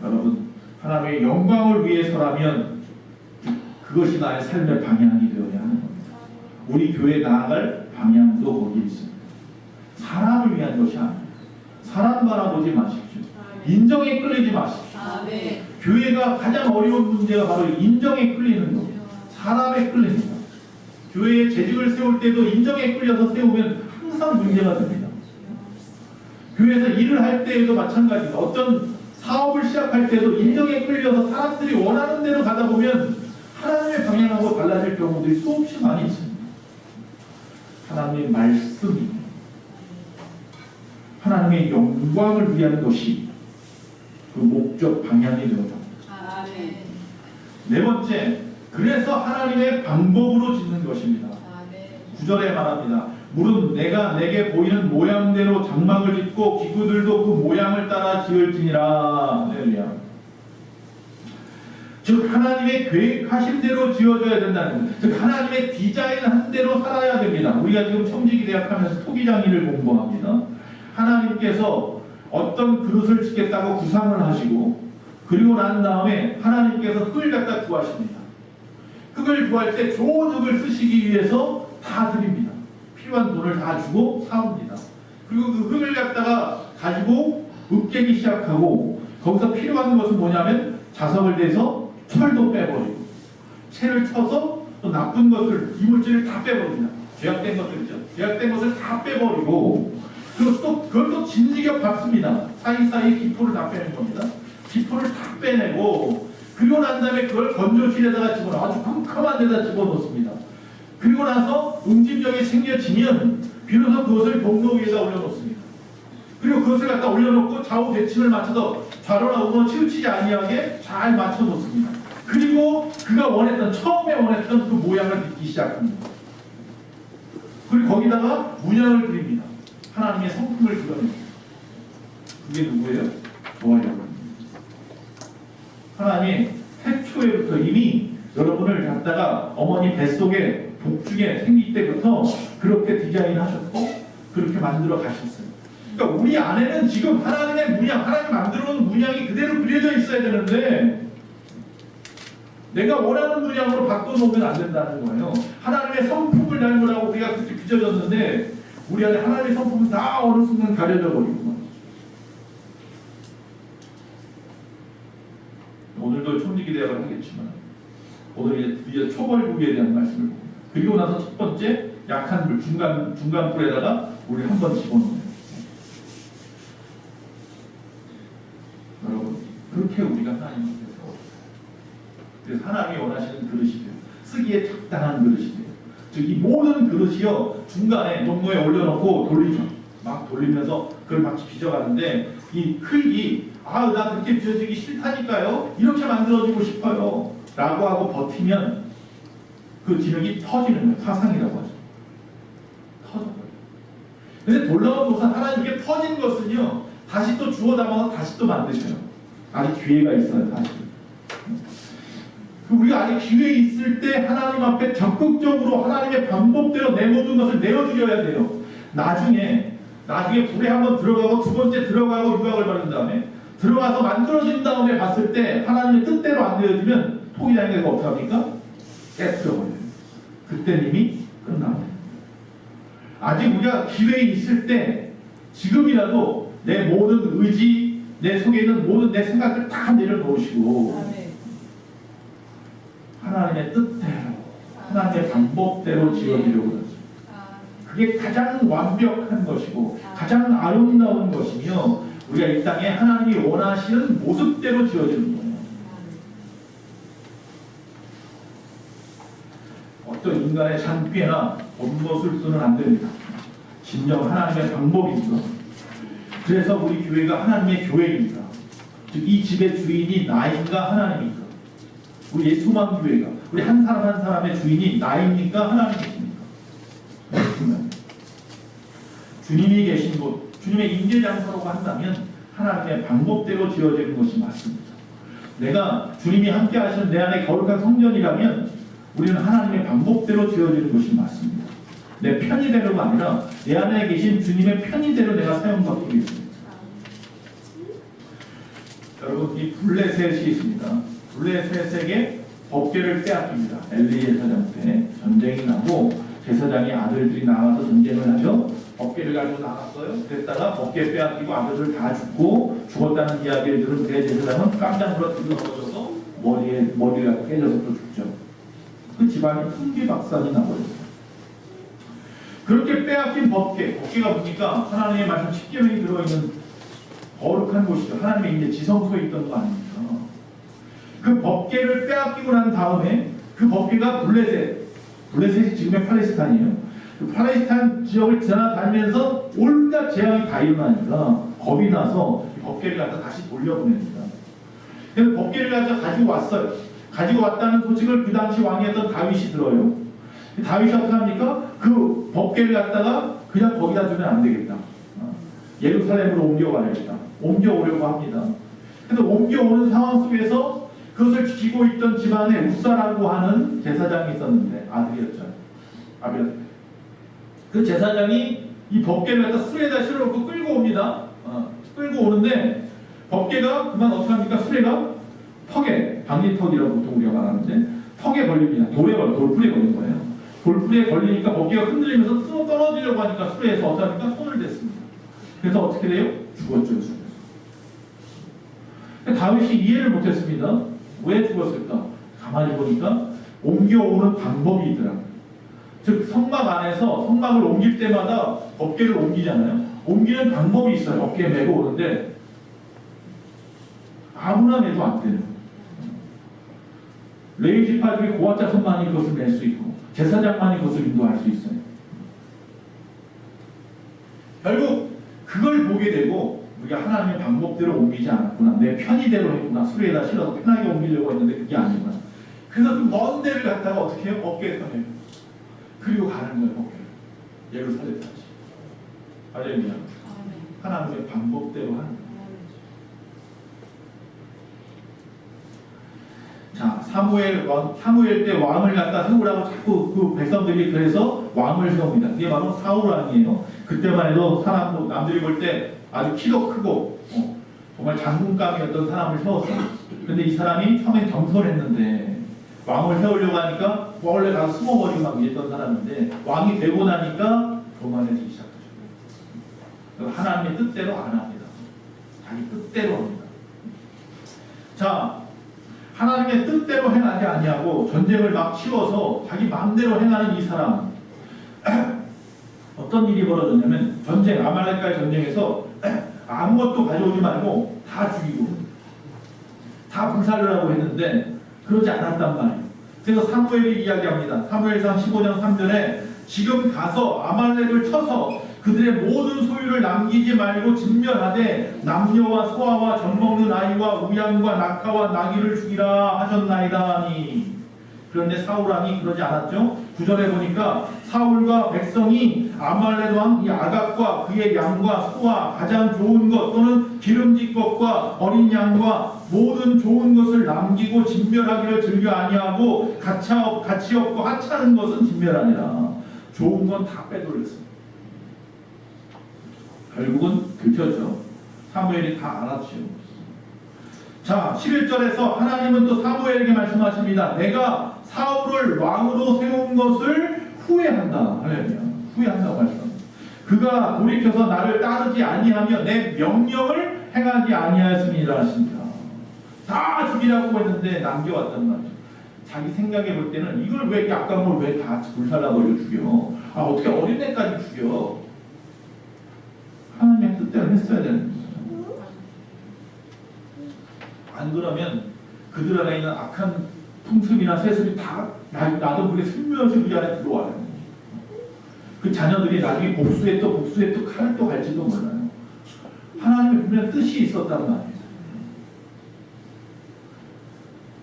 여러분 하나님의 영광을 위해서라면 그것이 나의 삶의 방향이 되어야 하는 겁니다. 우리 교회에 나아갈 방향도 거기 있습니다. 사람을 위한 것이 아니에요. 사람 바라보지 마십시오. 인정에 끌리지 마십시오. 아멘. 교회가 가장 어려운 문제가 바로 인정에 끌리는 것, 사람에 끌리는 것. 교회에 재직을 세울 때도 인정에 끌려서 세우면 항상 문제가 됩니다. 교회에서 일을 할 때에도 마찬가지입니다. 어떤 사업을 시작할 때도 인정에 끌려서 사람들이 원하는 대로 가다 보면 하나님의 방향하고 달라질 경우들이 수없이 많이 있습니다. 하나님의 말씀이 하나님의 영광을 위한 것이 그 목적 방향이 되어져. 아멘. 네 번째, 그래서 하나님의 방법으로 짓는 것입니다. 아멘. 9절에 말합니다. 물은 내가 내게 보이는 모양대로 장막을 짓고 기구들도 그 모양을 따라 지을지니라. 할렐루야. 즉 하나님의 계획하신 대로 지어져야 된다는 거예요. 즉 하나님의 디자인한 대로 살아야 됩니다. 우리가 지금 청지기 대학하면서 토기장의를 공부합니다. 하나님께서 어떤 그릇을 짓겠다고 구상을 하시고 그리고 난 다음에 하나님께서 흙을 갖다 구하십니다. 흙을 구할 때 좋은 흙을 쓰시기 위해서 다 드립니다. 필요한 돈을 다 주고 사옵니다. 그리고 그 흙을 갖다가 가지고 으깨기 시작하고 거기서 필요한 것은 뭐냐면 자석을 대서 철도 빼버리고 채를 쳐서 또 나쁜 것들, 이물질을 다 빼버립니다. 죄악된 것들이죠. 죄악된 것을 다 빼버리고 그리고 또 그걸 또 진지게 밟습니다. 사이사이 기포를 다 빼는 겁니다. 기포를 다 빼내고 그리고 난 다음에 그걸 건조실에다가 집어넣어 아주 컴컴한 데다 집어넣습니다. 그리고 나서 응집력이 생겨지면 비로소 그것을 경로 위에다 올려놓습니다. 그리고 그것을 갖다 올려놓고 좌우 대칭을 맞춰서 좌로나 우로 치우치지 아니하게 잘 맞춰놓습니다. 그리고 그가 원했던 처음에 원했던 그 모양을 빚기 시작합니다. 그리고 거기다가 문양을 그립니다. 하나님의 성품을 그려냅니다. 그게 누구예요? 저와 여러분. 하나님 태초에부터 이미 여러분을 갖다가 어머니 뱃속에 복중에 생길 때부터 그렇게 디자인하셨고 그렇게 만들어 가셨어요. 그러니까 우리 안에는 지금 하나님의 문양, 하나님 만들어 놓은 문양이 그대로 그려져 있어야 되는데 내가 원하는 문양으로 바꿔놓으면 안 된다는 거예요. 하나님의 성품을 닮으라고 우리가 그렇게 빚어졌는데 우리 안에 하나님의 성품은 다 어느 순간 가려져 버리고 오늘도 총리기 대학을 하겠지만 오늘 이제 드디어 초벌구에 대한 말씀을 봅니다. 그리고 나서 첫 번째 약한 불 중간 불에다가 우리 한번 집어넣어요. 여러분 그렇게 우리가 하나님 앞에 세워요. 그래서 하나님이 원하시는 그릇이 돼요. 쓰기에 적당한 그릇이 돼요. 즉 이 모든 그릇이요 중간에 농로에 올려놓고 돌리죠. 막 돌리면서 그걸 막 빚어가는데 이 흙이 나 그렇게 빚어지기 싫다니까요. 이렇게 만들어지고 싶어요. 라고 하고 버티면 그 진흙이 터지는 거예요. 타상이라고 하죠. 터져버려요. 근데 놀라운 것은 하나님께 터진 것은요 다시 또 주워 담아서 다시 또 만드셔요. 아직 기회가 있어요. 다시. 우리가 아직 기회 있을 때 하나님 앞에 적극적으로 하나님의 방법대로 내 모든 것을 내어드려야 돼요. 나중에 불에 한번 들어가고 두 번째 들어가고 유학을 받은 다음에 들어가서 만들어진 다음에 봤을 때 하나님의 뜻대로 안 되어지면 토기장이가 어떻게 합니까? 깨트려버려요. 그때 이미 끝납니다. 아직 우리가 기회 있을 때 지금이라도 내 모든 의지, 내 속에 있는 모든 내 생각을 다 내려놓으시고 하나님의 뜻대로 하나님의 방법대로 지어지려고 하죠. 그게 가장 완벽한 것이고 가장 아름다운 것이며 우리가 이 땅에 하나님이 원하시는 모습대로 지어지는 거예요. 어떤 인간의 장비나 본모술수는 안 됩니다. 진정 하나님의 방법입니다. 그래서 우리 교회가 하나님의 교회입니다. 즉 이 집의 주인이 나인가 하나님입니까? 우리 소망교회가 우리 한 사람 한 사람의 주인이 나입니까 하나님이십니까? 주님이 계신 곳, 주님의 임재장소라고 한다면 하나님의 방법대로 지어지는 것이 맞습니다. 내가 주님이 함께 하시는 내 안에 거룩한 성전이라면 우리는 하나님의 방법대로 지어지는 것이 맞습니다. 내 편의대로가 아니라 내 안에 계신 주님의 편의대로 내가 사용받기 위해서입니다. 여러분 이 블레셋이 있습니다. 블레셋에게 법궤를 빼앗깁니다. 엘리의 사장 때 전쟁이 나고 제사장의 아들들이 나와서 전쟁을 하죠. 법궤를 가지고 나갔어요. 그랬다가 법궤 빼앗기고 아들들 다 죽었다는 이야기를 들은 대제사장은 깜짝 놀라서 머리가 깨져서 또 죽죠. 그 집안이 풍비박산이 나버렸어요. 그렇게 빼앗긴 법궤가 보니까 하나님의 말씀 10계명이 들어있는 거룩한 곳이죠. 하나님의 이제 지성소에 있던 거 아닙니까? 그 법궤를 빼앗기고 난 다음에 그 법궤가 블레셋이 지금의 팔레스타인이에요. 그 팔레스타인 지역을 지나다니면서 온갖 재앙이 다 일어나니까 겁이 나서 법궤를 갖다 다시 돌려보냅니다. 그래서 법궤를 갖다 가지고 왔어요. 가지고 왔다는 소식을 그 당시 왕이었던 다윗이 들어요. 다윗이 어떻게 합니까? 그 법궤를 갖다가 그냥 거기다 두면 안 되겠다. 예루살렘으로 옮겨가야겠다. 옮겨오려고 합니다. 그래서 옮겨오는 상황 속에서 그것을 지키고 있던 집안에 우사라고 하는 제사장이 있었는데 아들이었죠. 그 제사장이 이 법궤를 갖다 수레에다 실어놓고 끌고 옵니다. 끌고 오는데 법궤가 그만 어떻게 합니까? 수레가 턱에, 방지턱이라고 보통 우리가 말하는데 턱에 걸립니다. 돌풀에 걸린 거예요. 돌풀에 걸리니까 법궤가 흔들리면서 떨어지려고 하니까 수레에서 어떻게 합니까? 손을 댔습니다. 그래서 어떻게 돼요? 죽었죠. 다윗이 이해를 못했습니다. 왜 죽었을까? 가만히 보니까 옮겨오는 방법이 있더라고요. 즉 성막 안에서 성막을 옮길 때마다 법궤를 옮기잖아요. 옮기는 방법이 있어요. 어깨에 메고 오는데 아무나 메도 안 돼요. 레위 지파 중에 고아자손만이 그것을 낼 수 있고 제사장만이 그것을 인도할 수 있어요. 결국 그걸 보게 되고 우리가 하나님의 방법대로 옮기지 않았구나. 내 편의대로 했구나. 수레에다 실어서 편하게 옮기려고 했는데 그게 아니구나. 그래서 그 먼 데를 갖다가 어떻게 해요? 어깨에 떠내요. 그리고 가는 거예요. 어깨를. 예루살렘까지. 할렐루야. 하나님의 방법대로 하는 거예요. 자, 사무엘 때 왕을 갖다 세우라고 자꾸 그 백성들이 그래서 왕을 세웁니다. 그게 바로 사울 왕이에요. 그때만 해도 사람도 남들이 볼 때 아주 키도 크고 정말 장군감이었던 사람을 세웠어요. 근데 이 사람이 처음엔 겸손했는데 왕을 세우려고 하니까 원래 가서 숨어버리고 막 이랬던 사람인데 왕이 되고 나니까 교만해지기 시작하죠. 하나님의 뜻대로 안 합니다. 자기 뜻대로 합니다. 자, 하나님의 뜻대로 행하지 아니하고 전쟁을 막 치러서 자기 마음대로 행하는 이 사람 어떤 일이 벌어졌냐면 아말렉과의 전쟁에서 아무것도 가져오지 말고 다 죽이고 다 불살르라고 했는데 그러지 않았단 말이에요. 그래서 사무엘이 이야기합니다. 사무엘상 15장 3절에 지금 가서 아말렉을 쳐서 그들의 모든 소유를 남기지 말고 진멸하되 남녀와 소아와 젖먹는 아이와 우양과 낙타와 나귀를 죽이라 하셨나이다 하니. 그런데 사울 왕이 그러지 않았죠. 9절에 보니까 사울과 백성이 아말렉 왕 이 아각과 그의 양과 소와 가장 좋은 것 또는 기름진 것과 어린 양과 모든 좋은 것을 남기고 진멸하기를 즐겨 아니하고 가치 없고 하찮은 것은 진멸하니라. 좋은 건 다 빼돌렸습니다. 결국은 들켰죠. 사무엘이 다 알았죠. 자, 11절에서 하나님은 또 사무엘에게 말씀하십니다. 내가 사울을 왕으로 세운 것을 후회한다. 할렐루야. 후회한다고 말씀합니다. 그가 돌이켜서 나를 따르지 아니하며 내 명령을 행하지 아니하였습니다 하십니다. 다 죽이라고 했는데 남겨왔단 말이죠. 자기 생각해 볼 때는 이걸 왜 약간 걸 왜 다 불살라버려 죽여? 어떻게 어린애까지 죽여? 하나님의 뜻대로 했어야 되는 거예요. 안 그러면 그들 안에 있는 악한 풍습이나 세습이 다 나도 모르게 슬며시 우리 안에 들어와요. 그 자녀들이 나중에 복수에 또 칼을 또 갈지도 몰라요. 하나님의 분명 뜻이 있었단 말이에요.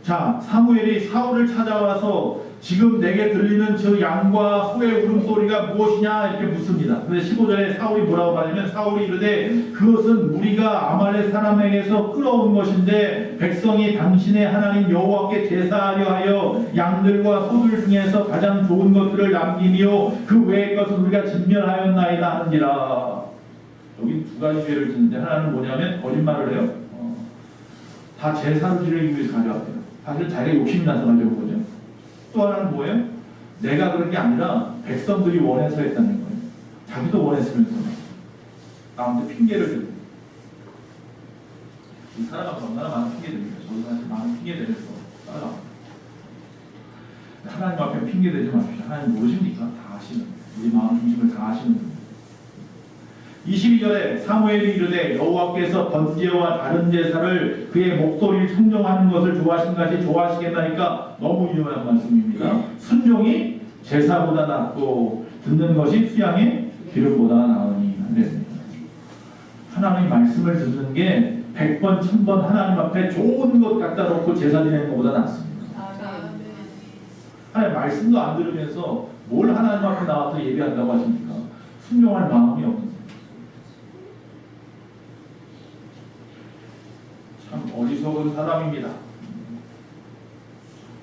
자, 사무엘이 사울을 찾아와서 지금 내게 들리는 저 양과 소의 울음소리가 무엇이냐 이렇게 묻습니다. 그런데 15절에 사울이 뭐라고 말하냐면 사울이 이르되 그것은 우리가 아말렉 사람에게서 끌어온 것인데 백성이 당신의 하나님 여호와께 제사하려 하여 양들과 소들 중에서 가장 좋은 것들을 남기며 그 외의 것은 우리가 진멸하였나이다 하는지라. 여기 두 가지 죄를 짓는데 하나는 뭐냐면 거짓말을 해요. 다 제사를 지르기 위해서 가져왔대요. 사실 자기가 욕심이 나서 가져온 거죠. 또 하나는 뭐예요? 내가 그런 게 아니라 백성들이 원해서 했다는 거예요. 자기도 원했으면서 나한테 핑계를 대고 이 사람은 얼마나 많은 핑계들입니다. 저도 사실 많은 핑계대면서 따라갑니다. 하나님 앞에 핑계대지 마십시오. 하나님 모르십니까? 다 아시는, 우리 마음 중심을 다 아시는 분입니다. 22절에 사무엘이 이르되 여호와께서 번제와 다른 제사를 그의 목소리를 청정하는 것을 좋아하신 것이 좋아하시겠나이까. 너무 유명한 말씀입니다. 순종이 제사보다 낫고 듣는 것이 수양의 기름보다 나으니. 하나님의 말씀을 듣는 게 100번 1000번 하나님 앞에 좋은 것 갖다 놓고 제사 드리는 것보다 낫습니다. 하나님 말씀도 안 들으면서 뭘 하나님 앞에 나와서 예배한다고 하십니까? 순종할 마음이 없는, 참 어리석은 사람입니다.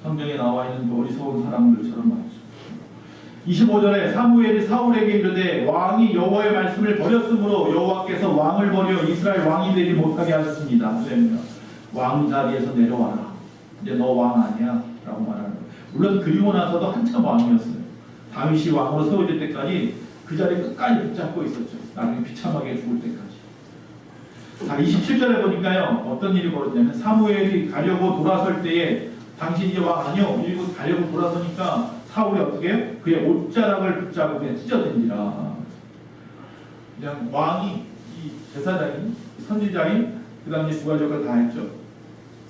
성경에 나와 있는 그 어리석은 사람들처럼 말이죠. 25절에 사무엘이 사울에게 이르되 왕이 여호와의 말씀을 버렸으므로 여호와께서 왕을 버려 이스라엘 왕이 되지 못하게 하셨습니다. 왕 자리에서 내려와라. 이제 너 왕 아니야 라고 말하는 거예요. 물론 그리고 나서도 한참 왕이었어요. 다윗이 왕으로 세워질 때까지 그 자리에 끝까지 붙잡고 있었죠. 나중에 비참하게 죽을 때까지. 자, 27절에 보니까요, 어떤 일이 벌어지냐면 사무엘이 가려고 돌아설 때에 당신 이제 왕 아니요 이러고 가려고 돌아서니까 사울이 어떻게 해요? 그의 옷자락을 붙잡고 그냥 찢어진지라. 그냥 왕이 이 제사장인 선지자인 그 당시 두 가지 역할을 다 했죠.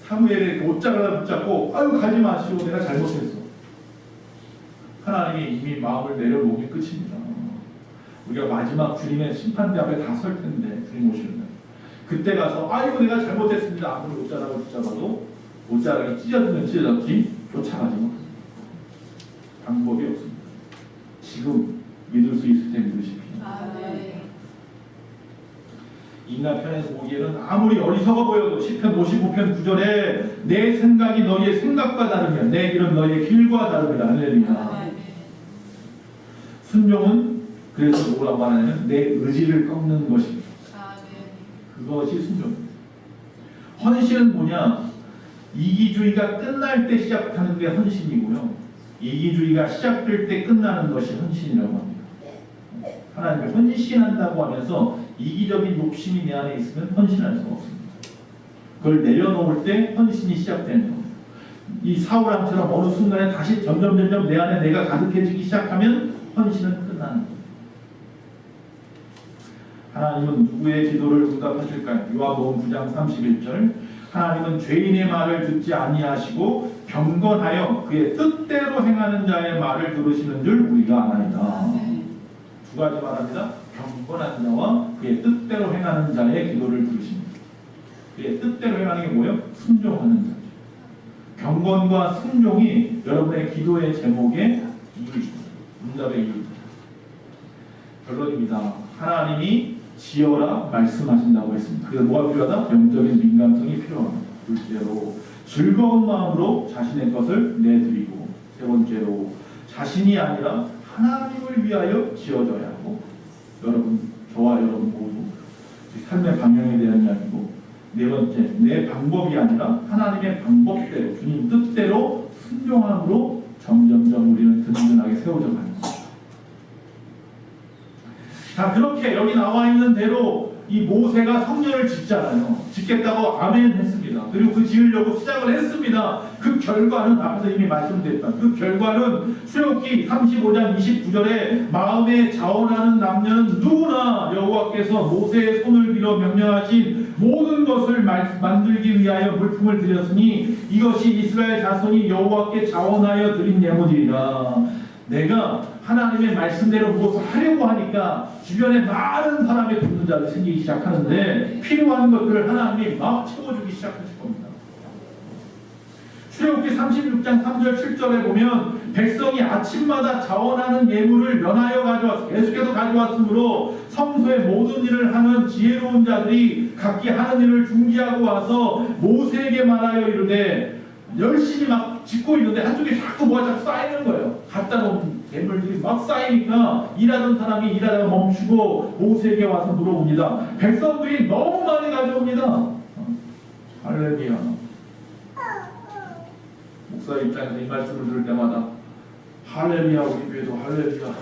사무엘의 그 옷자락을 붙잡고 아유 가지 마시오 내가 잘못했어. 하나님이 이미 마음을 내려놓으면 끝입니다. 우리가 마지막 주님의 심판대 앞에 다 설 텐데 주님 오시는 그때 가서 아이고 내가 잘못했습니다. 아무리 옷자락을 붙잡아도 옷자락이 찢어지면 찢어졌지 쫓아가지 마. 방법이 없습니다. 지금 믿을 수 있을 때 믿으십시오. 인간 편에서 보기에는 아무리 어리석어 보여도 시편 55편 9절에 내 생각이 너희의 생각과 다르며 내 길은 너희의 길과 다르니라. 할렐루야. 순종은 그래서 뭐라고 하냐면 내 의지를 꺾는 것입니다. 그것이 순종입니다. 헌신은 뭐냐? 이기주의가 끝날 때 시작하는 게 헌신이고요. 이기주의가 시작될 때 끝나는 것이 헌신이라고 합니다. 하나님께 헌신한다고 하면서 이기적인 욕심이 내 안에 있으면 헌신할 수가 없습니다. 그걸 내려놓을 때 헌신이 시작되는 겁니다. 이 사울왕처럼 어느 순간에 다시 점점 내 안에 내가 가득해지기 시작하면 헌신은 끝나는 겁니다. 하나님은 누구의 기도를 응답하실까요? 요한복음 9장 31절 하나님은 죄인의 말을 듣지 아니하시고 경건하여 그의 뜻대로 행하는 자의 말을 들으시는 줄 우리가 아나이다. 두 가지 말합니다. 경건한 자와 그의 뜻대로 행하는 자의 기도를 들으십니다. 그의 뜻대로 행하는 게 뭐예요? 순종하는 자죠. 경건과 순종이 여러분의 기도의 제목의 이유입니다. 응답의 이유입니다. 결론입니다. 하나님이 지어라 말씀하신다고 했습니다. 그래서 뭐가 필요하다? 영적인 민감성이 필요합니다. 둘째로 즐거운 마음으로 자신의 것을 내드리고, 세 번째로 자신이 아니라 하나님을 위하여 지어져야 하고, 여러분, 저와 여러분 모두 삶의 방향에 대한 이야기고, 네 번째, 내 방법이 아니라 하나님의 방법대로, 주님 뜻대로 순종함으로 점점점 우리는 든든하게 세워져 가는 거죠. 자, 그렇게 여기 나와 있는 대로 이 모세가 성전을 짓잖아요. 짓겠다고 아멘 했습니다. 그리고 그 지으려고 시작을 했습니다. 그 결과는 앞에서 이미 말씀드렸던 그 결과는 출애굽기 35장 29절에 마음에 자원하는 남녀는 누구나 여호와께서 모세의 손을 빌어 명령하신 모든 것을 만들기 위하여 물품을 드렸으니 이것이 이스라엘 자손이 여호와께 자원하여 드린 예물이라. 내가 하나님의 말씀대로 무엇을 하려고 하니까 주변에 많은 사람의 돕는 자들이 생기기 시작하는데 필요한 것들을 하나님이 막 채워주기 시작하실 겁니다. 출애굽기 36장 3절 7절에 보면 백성이 아침마다 자원하는 예물을 면하여 가져와서 계속해서 가져왔으므로 성소의 모든 일을 하는 지혜로운 자들이 각기 하는 일을 중지하고 와서 모세에게 말하여 이르되 열심히 막 짓고 있는데 한쪽에 자꾸 뭐가 자꾸 쌓이는 거예요. 갖다 놓은 예물들이 막 쌓이니까 일하던 사람이 일하다가 멈추고 모세에게 와서 물어봅니다. 백성들이 너무 많이 가져옵니다. 할렐루야. 목사 입장에서 이 말씀을 들을 때마다 할렐루야 우리 교회도 할렐루야.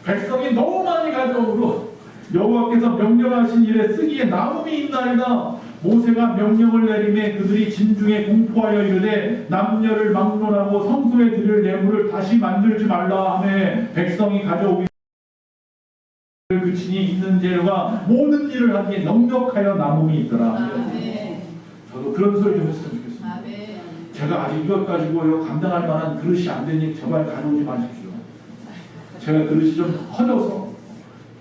백성이 너무 많이 가져오므로 여호와께서 명령하신 일에 쓰기에 남음이 있나이다. 모세가 명령을 내리매 그들이 진중에 공포하여 이르되 남녀를 막론하고 성소에 드릴 예물을 다시 만들지 말라 하매 백성이 가져오기 그치니 있는 재료가 모든 일을 하기에 넉넉하여 남음이 있더라. 저도 그런 소리 좀 했으면 좋겠습니다. 제가 아직 이것 가지고 감당할 만한 그릇이 안 되니 제발 가져오지 마십시오. 제가 그릇이 좀 커져서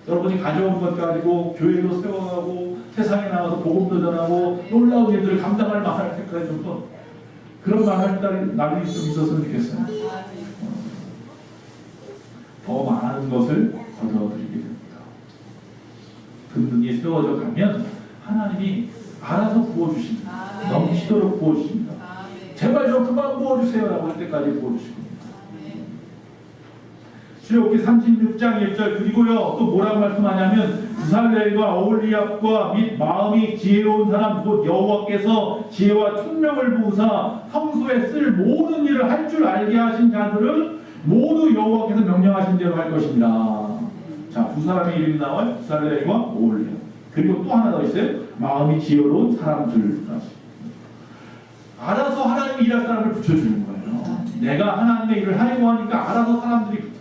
여러분이 가져온 것 가지고 교회도 세워가고 세상에 나가서 복음도 전하고 놀라운 일들을 감당할 만할 때까지 좀 그런 만할 날이 좀 있었으면 좋겠어요. 더 많은 것을 거둬드리게 됩니다. 든든히 세워져 가면 하나님이 알아서 부어주십니다. 넘치도록 부어주십니다. 제발 좀 그만 부어주세요 라고 할 때까지 부어주시고 출애굽기 36장 1절 그리고요 또 뭐라고 말씀하냐면 부살렐과 오홀리압과 및 마음이 지혜로운 사람 곧 여호와께서 지혜와 총명을 부으사 성소에 쓸 모든 일을 할 줄 알게 하신 자들은 모두 여호와께서 명령하신 대로 할 것입니다. 자, 두 사람의 이름이 나와요. 부살렐과 오홀리압. 그리고 또 하나 더 있어요. 마음이 지혜로운 사람들. 알아서 하나님이 일할 사람을 붙여주는 거예요. 내가 하나님의 일을 하려고 하니까 알아서 사람들이 붙어요.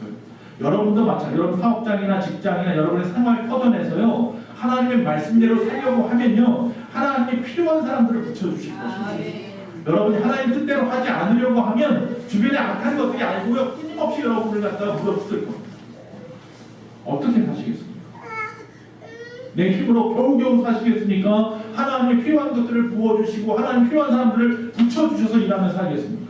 여러분도 마찬가지로 여러분 사업장이나 직장이나 여러분의 생활 터전에서요 하나님의 말씀대로 살려고 하면요 하나님이 필요한 사람들을 붙여주실 것입니다. 여러분이 하나님 뜻대로 하지 않으려고 하면 주변에 악한 것들이 알고요 끊임없이 여러분을 갖다가 물어뜯을 겁니다. 어떻게 사시겠습니까? 내 힘으로 겨우겨우 사시겠습니까? 하나님이 필요한 것들을 부어주시고 하나님 필요한 사람들을 붙여주셔서 일하며 살겠습니까?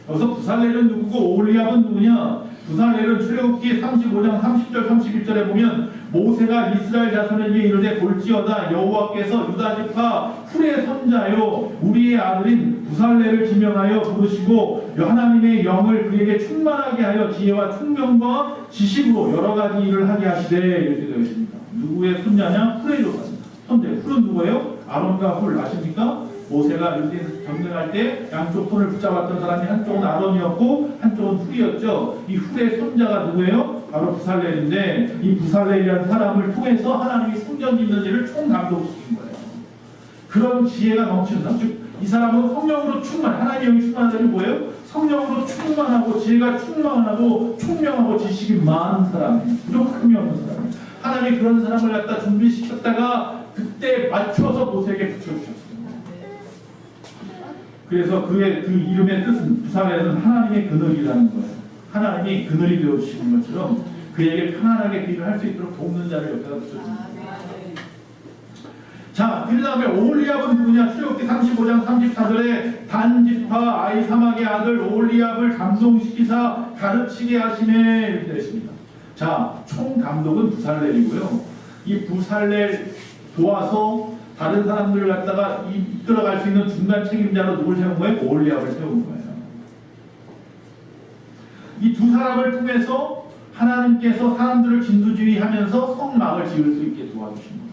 여기서 부살렐은 누구고 오홀리압은 누구냐? 부살렐은 출애굽기 35장 30절 31절에 보면 모세가 이스라엘 자손에게 이르되 볼지어다 여호와께서 유다 지파 훌의 손자요 우리의 아들인 부살렐을 지명하여 부르시고 하나님의 영을 그에게 충만하게 하여 지혜와 총명과 지식으로 여러 가지 일을 하게 하시되 이렇게 되어 있습니다. 누구의 손자냐? 훌의 손자. 훌은 누구예요? 아론과 훌 아십니까? 모세가 르딘 전쟁할 때 양쪽 손을 붙잡았던 사람이 한쪽은 아론이었고 한쪽은 훌이었죠. 이 훌의 손자가 누구예요? 바로 부살렐인데 이 부살렐이라는 사람을 통해서 하나님이 성전 짓는 일을 총감독시킨 거예요. 그런 지혜가 넘치는 사람, 즉 이 사람은 성령으로 하나님의 영이 충만하다는 게 뭐예요? 성령으로 충만하고 지혜가 충만하고 총명하고 지식이 많은 사람이에요. 부족함이 없는 사람이에요. 하나님이 그런 사람을 갖다 준비시켰다가 그때 맞춰서 모세에게 붙여주셨어요. 그래서 그의 그 이름의 뜻은 부살렐은 하나님의 그늘이라는 거예요. 하나님이 그늘이 되어주시는 것처럼 그에게 편안하게 그 일을 할 수 있도록 돕는 자를 옆에다 붙여줍니다. 자, 그 다음에 오홀리압은 누구냐? 출애굽기 35장 34절에 단지파 아이사막의 아들 오홀리압을 감동시키사 가르치게 하시네 이렇게 되어 있습니다. 자, 총 감독은 부살렐이고요. 이 부살렐 도와서 다른 사람들을 갖다가 이끌어갈 수 있는 중간 책임자로 누굴 세운 거예요? 오홀리압을 세운 거예요. 이 두 사람을 통해서 하나님께서 사람들을 진두지휘하면서 성막을 지을 수 있게 도와주신 거예요.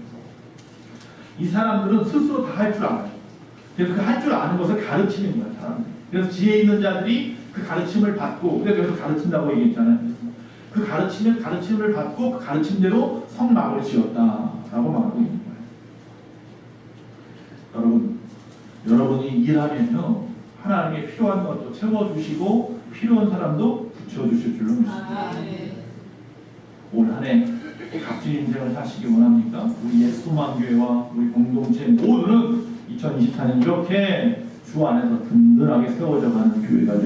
이 사람들은 스스로 다 할 줄 알아요. 그래서 그 할 줄 아는 것을 가르치는 거예요. 사람들. 그래서 지혜 있는 자들이 그 가르침을 받고 그래서 가르친다고 얘기했잖아요. 그 가르침을 받고 그 가르침대로 성막을 지었다라고 말하고 있는 거예요. 여러분이 일하면요 하나님의 필요한 것도 채워주시고 필요한 사람도 붙여주실 줄로 믿습니다. 올 한 해 값진 인생을 사시기 원합니까? 우리 예수만교회와 우리 공동체 모두는 2024년 이렇게 주 안에서 든든하게 세워져가는 교회가